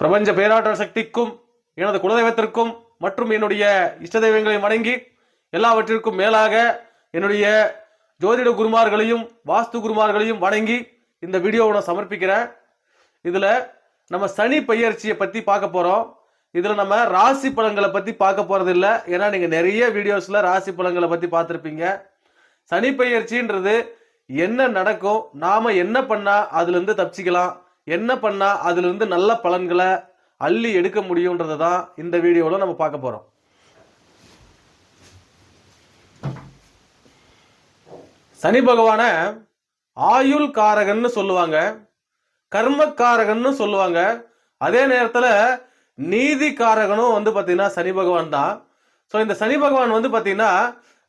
பிரபஞ்ச பேராற்றல் சக்திக்கும் எனது குலதெய்வத்திற்கும் மற்றும் என்னுடைய இஷ்ட தெய்வங்களை வணங்கி எல்லாவற்றிற்கும் மேலாக என்னுடைய ஜோதிட குருமார்களையும் வாஸ்து குருமார்களையும் வணங்கி இந்த வீடியோவை நான் சமர்ப்பிக்கிறேன். இதுல நம்ம சனி பெயர்ச்சியை பத்தி பார்க்க போறோம். இதுல நம்ம ராசி பலன்களை பத்தி பார்க்க போறது இல்லை. ஏன்னா நீங்க நிறைய வீடியோஸ்ல ராசி பலன்களை பத்தி பார்த்துருப்பீங்க. சனி பெயர்ச்சின்றது என்ன நடக்கும், நாம என்ன பண்ணா அதுல இருந்து தப்பிச்சுக்கலாம், என்ன பண்ணா அதுல இருந்து நல்ல பலன்களை அள்ளி எடுக்க முடியும்ன்றதை தான் இந்த வீடியோவில் நம்ம பார்க்க போறோம். சனி பகவான ஆயுள் காரகன்னு சொல்லுவாங்க, கர்மக்காரகன்னு சொல்லுவாங்க. அதே நேரத்தில் நீதி காரகனும் பார்த்தீங்கன்னா சனி பகவான் தான். ஸோ இந்த சனி பகவான் பார்த்தீங்கன்னா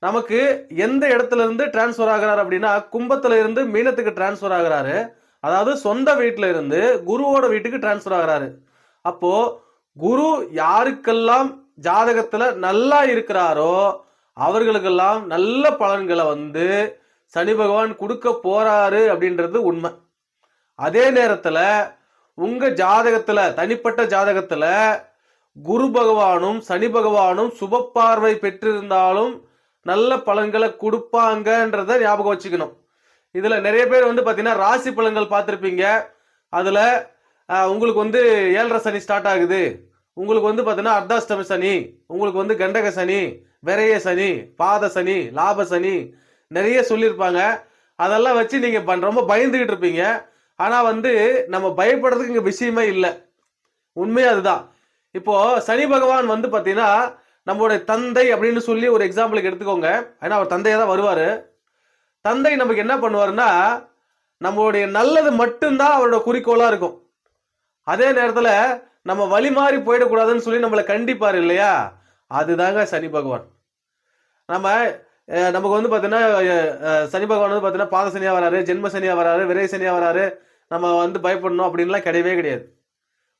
நமக்கு எந்த இடத்துல இருந்து டிரான்ஸ்ஃபர் ஆகிறார் அப்படின்னா கும்பத்துல இருந்து மீனத்துக்கு டிரான்ஸ்ஃபர் ஆகிறாரு. அதாவது சொந்த வீட்டில இருந்து குருவோட வீட்டுக்கு டிரான்ஸ்ஃபர் ஆகிறாரு. அப்போ குரு யாருக்கெல்லாம் ஜாதகத்துல நல்லா இருக்கிறாரோ அவர்களுக்கெல்லாம் நல்ல பலன்களை சனி பகவான் கொடுக்க போறாரு அப்படின்றது உண்மை. அதே நேரத்துல உங்க ஜாதகத்துல தனிப்பட்ட ஜாதகத்துல குரு பகவானும் சனி பகவானும் சுப பார்வை பெற்றிருந்தாலும் நல்ல பலன்களை கொடுப்பாங்கன்றத ஞாபகம் வச்சுக்கணும். இதுல நிறைய பேர் பாத்தீங்கன்னா ராசி பலன்கள் பார்த்திருப்பீங்க. அதுல உங்களுக்கு 7.5 சனி ஸ்டார்ட் ஆகுது, உங்களுக்கு பாத்தீங்கன்னா அர்த்தாஷ்டமி சனி, உங்களுக்கு கண்டக சனி, விரைய சனி, பாத சனி, லாப சனி நிறைய சொல்லியிருப்பாங்க. அதெல்லாம் வச்சு நீங்க ரொம்ப பயந்துகிட்டு இருப்பீங்க. ஆனா நம்ம பயப்படுறதுக்கு இங்க விஷயமே இல்லை. உண்மையா அதுதான். இப்போ சனி பகவான் பாத்தீங்கன்னா நம்மளுடைய தந்தை அப்படின்னு சொல்லி ஒரு எக்ஸாம்பிளுக்கு எடுத்துக்கோங்க. ஏன்னா அவர் தந்தையா தான் வருவாரு. தந்தை நமக்கு என்ன பண்ணுவாருன்னா நம்மளுடைய நல்லது மட்டும்தான் அவரோட குறிக்கோளா இருக்கும். அதே நேரத்துல நம்ம வழி மாறி போயிடக்கூடாதுன்னு சொல்லி நம்மளை கண்டிப்பாரு இல்லையா, அதுதாங்க சனி பகவான். நமக்கு பாத்தீங்கன்னா சனி பகவான் பாத்தீங்கன்னா பாத சனியா வராரு, ஜென்ம சனியா வராரு, விரை சனியா வராரு, நம்ம பயப்படணும் அப்படின்லாம் கிடையவே கிடையாது.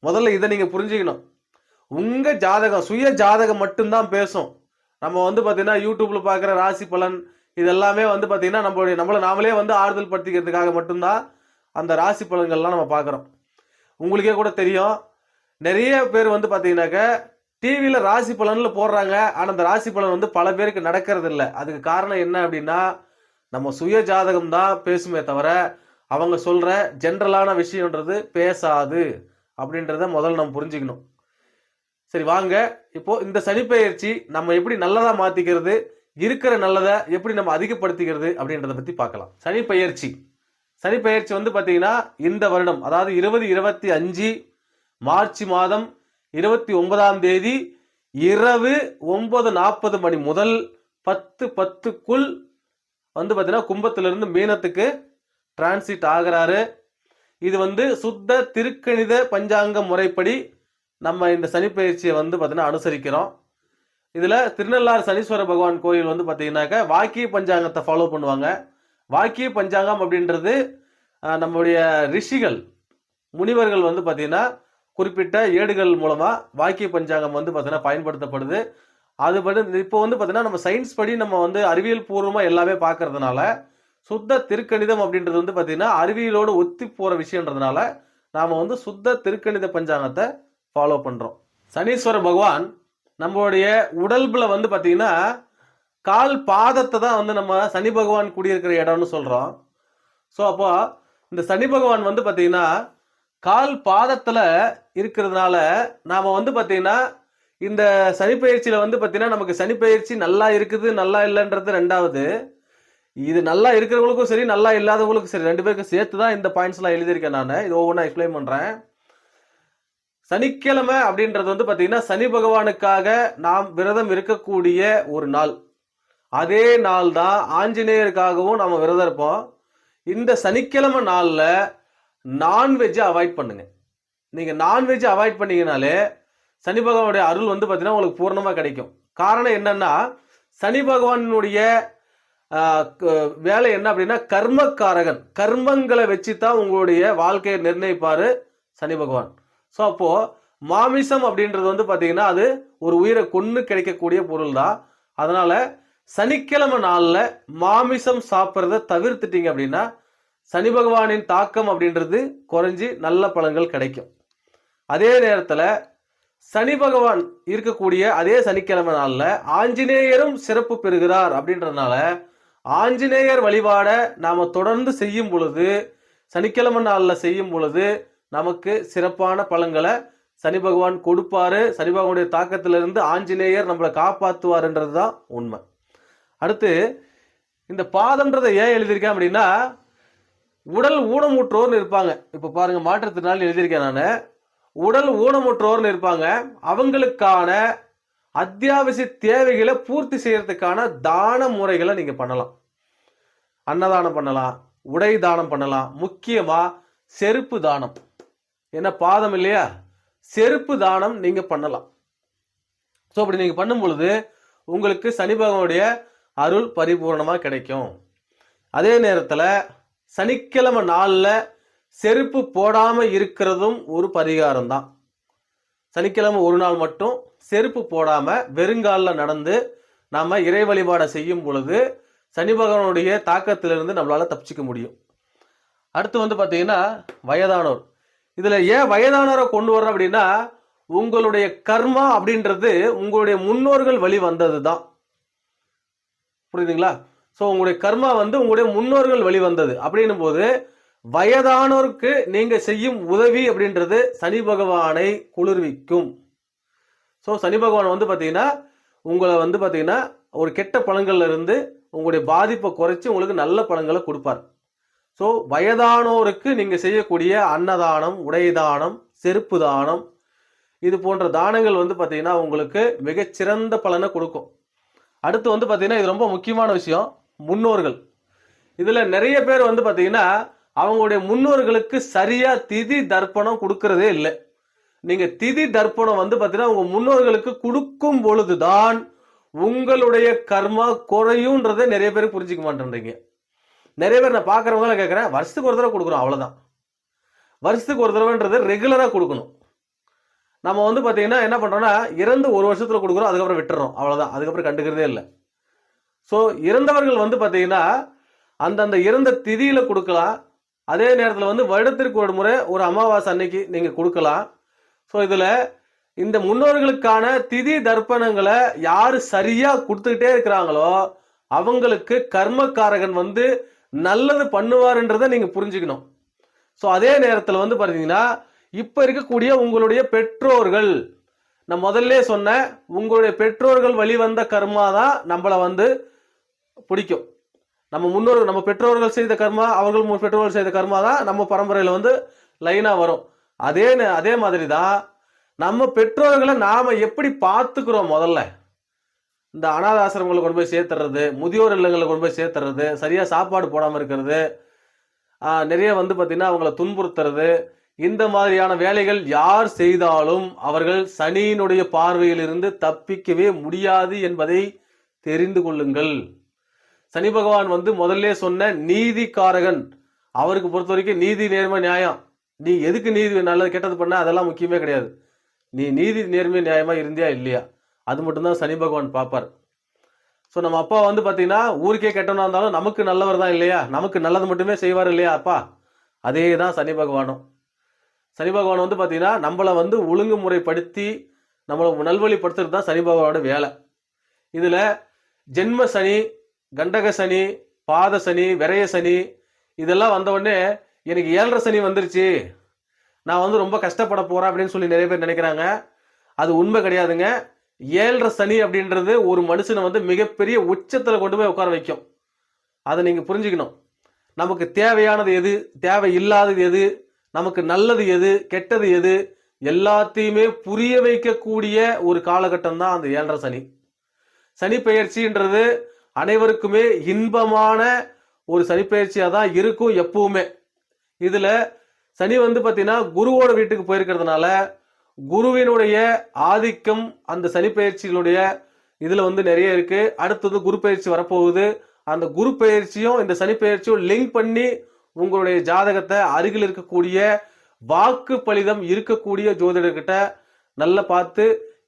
முதல்ல இதை நீங்க புரிஞ்சுக்கணும். உங்க ஜாதகம் சுய ஜாதகம் மட்டும்தான் பேசும். நம்ம பாத்தீங்கன்னா யூடியூப்ல பாக்குற ராசி பலன் இதெல்லாமே பாத்தீங்கன்னா நம்மளை நாமளே ஆறுதல் படுத்திக்கிறதுக்காக மட்டும்தான் அந்த ராசி பலன்கள்லாம் நம்ம பார்க்குறோம். உங்களுக்கே கூட தெரியும், நிறைய பேர் பாத்தீங்கன்னாக்க டிவியில ராசி பலன்ல போடுறாங்க. ஆனா அந்த ராசி பலன் பல பேருக்கு நடக்கிறது இல்லை. அதுக்கு காரணம் என்ன அப்படின்னா நம்ம சுய ஜாதகம் தான் பேசுமே தவிர அவங்க சொல்ற ஜென்ரலான விஷயம்ன்றது பேசாது அப்படின்றத முதல்ல நம்ம புரிஞ்சுக்கணும். சரி வாங்க, இப்போ இந்த சனி பெயர்ச்சி நம்ம எப்படி நல்லதா மாத்திக்கிறது, இருக்கிற நல்லதை எப்படி நம்ம அதிகப்படுத்திக்கிறது அப்படின்றத பத்தி பார்க்கலாம். சனி பெயர்ச்சி பாத்தீங்கன்னா இந்த வருடம் அதாவது 2025 மார்ச் மாதம் 29ஆம் தேதி இரவு 9:40 மணி முதல் 10:10க்குள் பாத்தீங்கன்னா கும்பத்திலிருந்து மீனத்துக்கு டிரான்சிட் ஆகிறாரு. இது சுத்த திருக்கணித பஞ்சாங்க முறைப்படி நம்ம இந்த சனி பயிற்சியை பாத்தீங்கன்னா அனுசரிக்கிறோம். இதுல திருநள்ளாறு சனீஸ்வர பகவான் கோயில் பாத்தீங்கன்னாக்க வாக்கிய பஞ்சாங்கத்தை ஃபாலோ பண்ணுவாங்க. வாக்கிய பஞ்சாங்கம் அப்படின்றது நம்முடைய ரிஷிகள் முனிவர்கள் பாத்தீங்கன்னா குறிப்பிட்ட ஏடுகள் மூலமா வாக்கிய பஞ்சாங்கம் பாத்தீங்கன்னா பயன்படுத்தப்படுது. அது இப்போ பாத்தீங்கன்னா நம்ம சயின்ஸ் படி நம்ம அறிவியல் பூர்வமா எல்லாமே பார்க்கறதுனால சுத்த திருக்கணிதம் அப்படின்றது பாத்தீங்கன்னா அறிவியலோடு ஒத்தி போற விஷயம்ன்றதுனால நாம சுத்த திருக்கணித பஞ்சாங்கத்தை ஃபாலோ பண்றோம். சனீஸ்வர பகவான் நம்மளுடைய உடல்புல பாத்தீங்கன்னா கால் பாதத்தை தான் நம்ம சனி பகவான் குடியிருக்கிற இடம்னு சொல்றோம். ஸோ அப்போ இந்த சனி பகவான் பாத்தீங்கன்னா கால் பாதத்துல இருக்கிறதுனால நாம பாத்தீங்கன்னா இந்த சனி பயிற்சியில பாத்தீங்கன்னா நமக்கு சனி பயிற்சி நல்லா இருக்குது நல்லா இல்லைன்றது ரெண்டாவது. இது நல்லா இருக்கிறவங்களுக்கும் சரி நல்லா இல்லாதவங்களுக்கும் சரி ரெண்டு பேருக்கும் சேர்த்து தான் இந்த பாயிண்ட்ஸ் எல்லாம் எழுதியிருக்கேன். நான் இது ஒவ்வொன்றா எக்ஸ்பிளைன் பண்றேன். சனிக்கிழமை அப்படின்றது பாத்தீங்கன்னா சனி பகவானுக்காக நாம் விரதம் இருக்கக்கூடிய ஒரு நாள். அதே நாள் தான் ஆஞ்சநேயருக்காகவும் நம்ம விரதம் இருப்போம். இந்த சனிக்கிழமை நாள்ல நான்வெஜ்ஜை அவாய்ட் பண்ணுங்க. நீங்க நான்வெஜ் அவாய்ட் பண்ணீங்கனாலே சனி பகவானுடைய அருள் பாத்தீங்கன்னா உங்களுக்கு பூர்ணமா கிடைக்கும். காரணம் என்னன்னா சனி பகவானுடைய வேலை என்ன அப்படின்னா கர்மக்காரகன், கர்மங்களை வச்சுதான் உங்களுடைய வாழ்க்கையை நிர்ணயிப்பாரு சனி பகவான். ஸோ அப்போ மாமிசம் அப்படின்றது பாத்தீங்கன்னா அது ஒரு உயிரை கொன்னு கிடைக்கக்கூடிய பொருள் தான். அதனால சனிக்கிழமை நாள்ல மாமிசம் சாப்பிட்றத தவிர்த்துட்டீங்க அப்படின்னா சனி பகவானின் தாக்கம் அப்படின்றது குறைஞ்சி நல்ல பலன்கள் கிடைக்கும். அதே நேரத்துல சனி பகவான் இருக்கக்கூடிய அதே சனிக்கிழமை நாள்ல ஆஞ்சநேயரும் சிறப்பு பெறுகிறார் அப்படின்றதுனால ஆஞ்சநேயர் வழிபாட நாம தொடர்ந்து செய்யும் பொழுது, சனிக்கிழமை நாள்ல செய்யும் பொழுது நமக்கு சிறப்பான பலன்களை சனி பகவான் கொடுப்பாரு. சனி பகவானுடைய தாக்கத்திலிருந்து ஆஞ்சநேயர் நம்மளை காப்பாற்றுவார்ன்றதுதான் உண்மை. அடுத்து இந்த பாதம்ன்றதை ஏன் எழுதியிருக்கேன் அப்படின்னா, உடல் ஊனமுற்றோர்னு இருப்பாங்க. இப்ப பாருங்க, மாற்றுத்திறனாளி எழுதியிருக்கேன் நான். உடல் ஊனமுற்றோர்னு இருப்பாங்க. அவங்களுக்கான அத்தியாவசிய தேவைகளை பூர்த்தி செய்யறதுக்கான தான முறைகளை நீங்க பண்ணலாம். அன்னதானம் பண்ணலாம், உடை தானம் பண்ணலாம், முக்கியமா செருப்பு தானம். என்ன பாதம் இல்லையா, செருப்பு தானம் நீங்க பண்ணலாம். ஸோ அப்படி நீங்க பண்ணும் பொழுது உங்களுக்கு சனி பகவானுடைய அருள் பரிபூர்ணமா கிடைக்கும். அதே நேரத்துல சனிக்கிழமை நாள்ல செருப்பு போடாம இருக்கிறதும் ஒரு பரிகாரம் தான். சனிக்கிழமை ஒரு நாள் மட்டும் செருப்பு போடாம வெறுங்கால நடந்து நாம இறை வழிபாடை செய்யும் பொழுது சனி பகவானுடைய தாக்கத்திலிருந்து நம்மளால தப்பிச்சுக்க முடியும். அடுத்து வந்து பாத்தீங்கன்னா வயதானோர். இதுல ஏன் வயதானோரை கொண்டு வர்றோம் அப்படின்னா, உங்களுடைய கர்மா அப்படின்றது உங்களுடைய முன்னோர்கள் வழி வந்தது தான். புரியுதுங்களா? ஸோ உங்களுடைய கர்மா வந்து உங்களுடைய முன்னோர்கள் வழி வந்தது அப்படின்னும் போது வயதானோருக்கு நீங்க செய்யும் உதவி அப்படின்றது சனி பகவானை குளிர்விக்கும். ஸோ சனி பகவான் வந்து பார்த்தீங்கன்னா உங்களை வந்து பார்த்தீங்கன்னா ஒரு கெட்ட பலன்கள்ல இருந்து உங்களுடைய பாதிப்பை குறைச்சி உங்களுக்கு நல்ல பலன்களை கொடுப்பார். ஸோ வயதானோருக்கு நீங்க செய்யக்கூடிய அன்னதானம், உடைதானம், செருப்பு தானம், இது போன்ற தானங்கள் வந்து பார்த்தீங்கன்னா உங்களுக்கு மிகச்சிறந்த பலனை கொடுக்கும். அடுத்து வந்து பார்த்தீங்கன்னா இது ரொம்ப முக்கியமான விஷயம், முன்னோர்கள். இதுல நிறைய பேர் வந்து பார்த்தீங்கன்னா அவங்களுடைய முன்னோர்களுக்கு சரியா திதி தர்ப்பணம் கொடுக்கறதே இல்லை. நீங்க திதி தர்ப்பணம் வந்து பார்த்தீங்கன்னா உங்க முன்னோர்களுக்கு கொடுக்கும் பொழுதுதான் உங்களுடைய கர்மா குறையும்ன்றதை நிறைய பேர் புரிஞ்சுக்க மாட்டேன்றீங்க. நிறைய பேர் நான் பார்க்குறவங்கள கேட்குறேன், வருஷத்துக்கு ஒரு தடவை கொடுக்குறோம், அவ்வளோதான். வருஷத்துக்கு ஒரு தடவைன்றது ரெகுலராக கொடுக்கணும். நம்ம வந்து பார்த்தீங்கன்னா என்ன பண்ணுறோம்னா இறந்து ஒரு வருஷத்தில் கொடுக்குறோம், அதுக்கப்புறம் விட்டுறோம், அவ்வளோதான். அதுக்கப்புறம் கண்டுக்கிறதே இல்லை. ஸோ இறந்தவர்கள் வந்து பார்த்தீங்கன்னா அந்தந்த இறந்த திதியில கொடுக்கலாம். அதே நேரத்தில் வந்து வருடத்திற்கு ஒரு முறை ஒரு அமாவாசை அன்னைக்கு நீங்க கொடுக்கலாம். ஸோ இதுல இந்த முன்னோர்களுக்கான திதி தர்ப்பணங்களை யாரு சரியா கொடுத்துக்கிட்டே இருக்கிறாங்களோ அவங்களுக்கு கர்மக்காரகன் வந்து நல்லது பண்ணுவாருன்றதை நீங்க புரிஞ்சுக்கணும். ஸோ அதே நேரத்தில் வந்து பார்த்தீங்கன்னா இப்ப இருக்கக்கூடிய உங்களுடைய பெற்றோர்கள், நான் முதல்ல சொன்ன உங்களுடைய பெற்றோர்கள் வழிவந்த கர்மா தான் நம்மளை வந்து பிடிக்கும். நம்ம முன்னோர்கள், நம்ம பெற்றோர்கள் செய்த கர்மா, அவர்கள் பெற்றோர்கள் செய்த கர்மா தான் நம்ம பரம்பரையில வந்து லைனா வரும். அதே மாதிரி தான் நம்ம பெற்றோர்களை நாம எப்படி பார்த்துக்கிறோம். முதல்ல இந்த அனாத ஆசிரமங்களை கொண்டு போய் சேர்த்துறது, முதியோர் இல்லங்களை கொண்டு போய் சேர்த்துறது, சரியா சாப்பாடு போடாம இருக்கிறது, நிறைய வந்து பார்த்தீங்கன்னா அவங்கள துன்புறுத்துறது, இந்த மாதிரியான வேலைகள் யார் செய்தாலும் அவர்கள் சனியினுடைய பார்வையில் இருந்து தப்பிக்கவே முடியாது என்பதை தெரிந்து கொள்ளுங்கள். சனி பகவான் வந்து முதல்ல சொன்ன நீதிக்காரகன். அவருக்கு பொறுத்த வரைக்கும் நீதி, நேர்மை, நியாயம். நீ எதுக்கு நீதி நல்லது கெட்டது பண்ண அதெல்லாம் முக்கியமே கிடையாது. நீ நீதி, நேர்மை, நியாயமா இருந்தியா இல்லையா, அது மட்டும்தான் சனி பகவான் பார்ப்பார். ஸோ நம்ம அப்பா வந்து பார்த்தீங்கன்னா ஊருக்கே கெட்டவனா இருந்தாலும் நமக்கு நல்லவர் தான் இல்லையா, நமக்கு நல்லது மட்டுமே செய்வார் இல்லையா அப்பா. அதே தான் சனி பகவானும். சனி பகவான் வந்து பார்த்தீங்கன்னா நம்மளை வந்து ஒழுங்குமுறைப்படுத்தி நம்மளை நல்வழிப்படுத்துறது தான் சனி பகவானோட வேலை. இதுல ஜென்ம சனி, கண்டக சனி, பாத சனி, விரைய சனி இதெல்லாம் வந்த உடனே எனக்கு 7.5 சனி வந்துருச்சு, நான் வந்து ரொம்ப கஷ்டப்பட போறேன் அப்படின்னு சொல்லி நிறைய பேர் நினைக்கிறாங்க. அது உண்மை கிடையாதுங்க. 7.5 சனி அப்படின்றது ஒரு மனுஷனை வந்து மிகப்பெரிய உச்சத்துல கொண்டு போய் உட்கார வைக்கும். அதை நீங்க புரிஞ்சுக்கணும். நமக்கு தேவையானது எது, தேவை இல்லாதது எது, நமக்கு நல்லது எது, கெட்டது எது, எல்லாத்தையுமே புரிய வைக்கக்கூடிய ஒரு காலகட்டம் தான் அந்த 7.5 சனி. சனி பெயர்ச்சின்றது அனைவருக்குமே இன்பமான ஒரு சனிப்பெயர்ச்சியா தான் இருக்கும் எப்பவுமே. இதுல சனி வந்து பாத்தீங்கன்னா குருவோட வீட்டுக்கு போயிருக்கிறதுனால குருவினுடைய ஆதிக்கம் அந்த சனிப்பெயர்ச்சிகளுடைய இதுல வந்து நிறைய இருக்கு. அடுத்தது குரு பயிற்சி வரப்போகுது. அந்த குரு பயிற்சியும் இந்த சனிப்பெயர்ச்சியும் லிங்க் பண்ணி உங்களுடைய ஜாதகத்தை அருகில் இருக்கக்கூடிய வாக்கு பலிதம் இருக்கக்கூடிய ஜோதிடர்கிட்ட நல்லா பார்த்து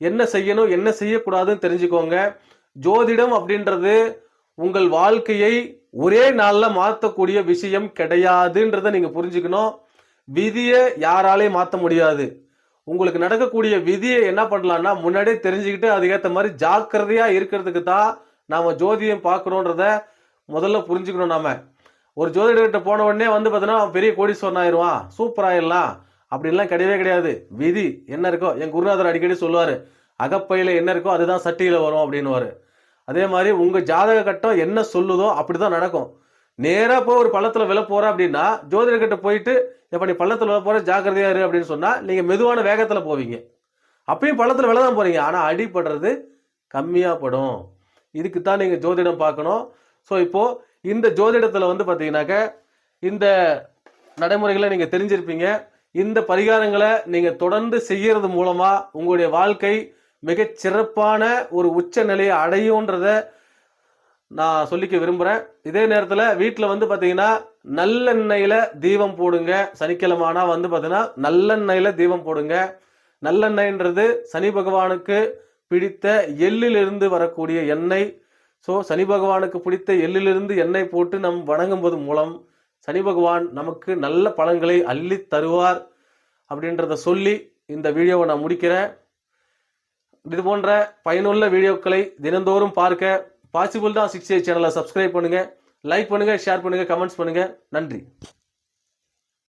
என்ன செய்யணும் என்ன செய்யக்கூடாதுன்னு தெரிஞ்சுக்கோங்க. ஜோதிடம் அப்படின்றது உங்கள் வாழ்க்கையை ஒரே நாள்ல மாற்றக்கூடிய விஷயம் கிடையாதுன்றதை நீங்க புரிஞ்சுக்கணும். விதியை யாராலையும் மாற்ற முடியாது. உங்களுக்கு நடக்கக்கூடிய விதியை என்ன பண்ணலாம்னா முன்னாடியே தெரிஞ்சுக்கிட்டு அதுக்கேற்ற மாதிரி ஜாக்கிரதையா இருக்கிறதுக்கு தான் நாம ஜோதியம் பார்க்கணுன்றத முதல்ல புரிஞ்சுக்கணும். நாம ஒரு ஜோதிடர்கிட்ட போன உடனே வந்து பார்த்தீங்கன்னா பெரிய கோடீஸ்வரன் ஆயிடுவான், சூப்பர் ஆயிடலாம் அப்படின்லாம் கிடையவே கிடையாது. விதி என்ன இருக்கோ, என் குருநாதர் அடிக்கடி சொல்லுவாரு, அகப்பையில என்ன இருக்கோ அதுதான் சட்டியில வரும் அப்படின்னுவாரு. அதே மாதிரி உங்க ஜாதக கட்டம் என்ன சொல்லுதோ அப்படிதான் நடக்கும். நேரா போய் ஒரு பள்ளத்துல விழ போற அப்படின்னா ஜோதிடர்கிட்ட போயிட்டு எப்ப நீ பள்ளத்துல விழ போற ஜாக்கிரதையா இரு அப்படின்னு சொன்னா நீங்க மெதுவான வேகத்துல போவீங்க. அப்பயும் பள்ளத்துல விழதான் போறீங்க, ஆனா அடிபடுறது கம்மியா படும். இதுக்கு தான் நீங்க ஜோதிடம் பார்க்கணும். ஸோ இப்போ இந்த ஜோதிடத்துல வந்து பாத்தீங்கன்னாக்க இந்த நடைமுறைகளை நீங்க தெரிஞ்சிருப்பீங்க. இந்த பரிகாரங்களை நீங்க தொடர்ந்து செய்யறது மூலமா உங்களுடைய வாழ்க்கை மிகச் சிறப்பான ஒரு உச்ச நிலையை அடையும்ன்றத நான் சொல்லிக்க விரும்புறேன். இதே நேரத்தில் வீட்டில் வந்து பார்த்தீங்கன்னா நல்லெண்ணெயில தீபம் போடுங்க. சனிக்கிழமைனா வந்து பார்த்தீங்கன்னா நல்லெண்ணெயில தீபம் போடுங்க. நல்லெண்ணெய்ன்றது சனி பகவானுக்கு பிடித்த எள்ளிலிருந்து வரக்கூடிய எண்ணெய். ஸோ சனி பகவானுக்கு பிடித்த எள்ளிலிருந்து எண்ணெய் போட்டு நம் வணங்கும்போது மூலம் சனி பகவான் நமக்கு நல்ல பலன்களை அள்ளி தருவார் அப்படின்றத சொல்லி இந்த வீடியோவை நான் முடிக்கிறேன். இது போன்ற பயனுள்ள வீடியோக்களை தினந்தோறும் பார்க்க பாசிபிள் தான் 68 சேனலை சப்ஸ்கிரைப் பண்ணுங்க, லைக் பண்ணுங்க, ஷேர் பண்ணுங்க, கமெண்ட்ஸ் பண்ணுங்க. நன்றி.